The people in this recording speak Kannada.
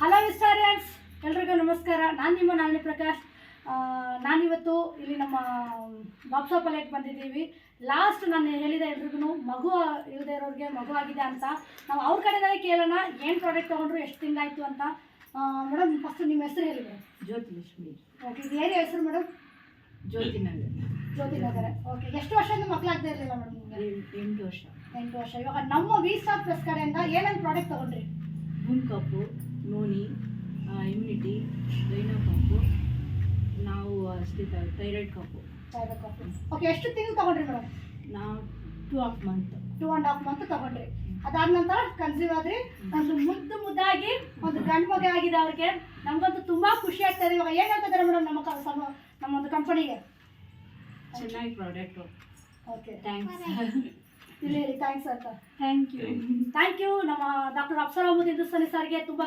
ಹಲೋ ವಿಸ್ಟಾರಿಯನ್ಸ್, ಎಲ್ರಿಗೂ ನಮಸ್ಕಾರ. ನಾನು ನಿಮ್ಮ ನಾನಿ ಪ್ರಕಾಶ್. ನಾನಿವತ್ತು ಇಲ್ಲಿ ನಮ್ಮ ಬಾಕ್ಸೋ ಪಲ್ಯಕ್ಕೆ ಬಂದಿದ್ದೀವಿ. ಲಾಸ್ಟ್ ನಾನು ಹೇಳಿದೆ ಎಲ್ರಿಗೂ ಮಗು ಇಲ್ಲದೆ ಇರೋರಿಗೆ ಮಗು ಆಗಿದೆ ಅಂತ. ನಾವು ಅವ್ರ ಕಡೆನೇ ಕೇಳೋಣ, ಏನು ಪ್ರಾಡಕ್ಟ್ ತೊಗೊಂಡ್ರು, ಎಷ್ಟು ತಿಂಗಳಾಯಿತು ಅಂತ. ಮೇಡಮ್, ಫಸ್ಟ್ ನಿಮ್ಮ ಹೆಸರು ಹೇಳಿ ಮೇಡಮ್. ಜ್ಯೋತಿಲಕ್ಷ್ಮಿ. ಓಕೆ, ಇದು ಏರಿಯಾ ಹೆಸರು ಮೇಡಮ್? ಜ್ಯೋತಿನಗರ. ಓಕೆ, ಎಷ್ಟು ವರ್ಷದಿಂದ ಮಕ್ಕಳಾಗದೇ ಇರಲಿಲ್ಲ ಮೇಡಮ್ ನಿಮಗೆ? 8 ವರ್ಷ. 8 ವರ್ಷ. ಇವಾಗ ನಮ್ಮ ವಿ ಸ್ಟಾರ್ ಪ್ಲಸ್ ಕಡೆಯಿಂದ ಏನೇನು ಪ್ರಾಡಕ್ಟ್ ತೊಗೊಂಡ್ರಿ? ಬೂನ್ ಕಪ್ಪು, ನೋನಿ, ಇಮ್ಯುನಿಟಿ, ಗೈನೋ ಕಪ್ಪು, ನಾವು ಅಷ್ಟೇ ಥೈರಾಯ್ಡ್ ಕಪ್ಪು. ಓಕೆ, ಎಷ್ಟು ತಿಂಗಳು ತೊಗೊಂಡ್ರಿ ಮೇಡಮ್? ನಾವು 2.5 ಮಂತ್. 2.5 ಮಂತ್ ತೊಗೊಂಡ್ರಿ. ಅದಾದ ನಂತರ ಕನ್ಸೀವ್ ಆದ್ರಿ. ಒಂದು ಮುದ್ದಾಗಿ ಒಂದು ಗಂಡು ಮಗ ಆಗಿದೆ ಅವ್ರಿಗೆ. ನಮಗಂತೂ ತುಂಬ ಖುಷಿ ಆಗ್ತದೆ. ಇವಾಗ ಏನು ಹೇಳ್ತಿದ್ದಾರೆ ಮೇಡಮ್ ನಮ್ಮ ಒಂದು ಕಂಪನಿಗೆ? ಚೆನ್ನಾಗಿ ಪ್ರಾಡಕ್ಟು. Okay, thanks. ಇಲ್ಲಿ ಹೇಳಿ ಥ್ಯಾಂಕ್ಸ್ ಅಂತ. Thank you. ಥ್ಯಾಂಕ್ ಯು ನಮ್ಮ ಡಾಕ್ಟರ್ ಅಪ್ಸರಾ ಹಿಂದೂಸ್ತಾನಿ ಸರ್ಗೆ ತುಂಬ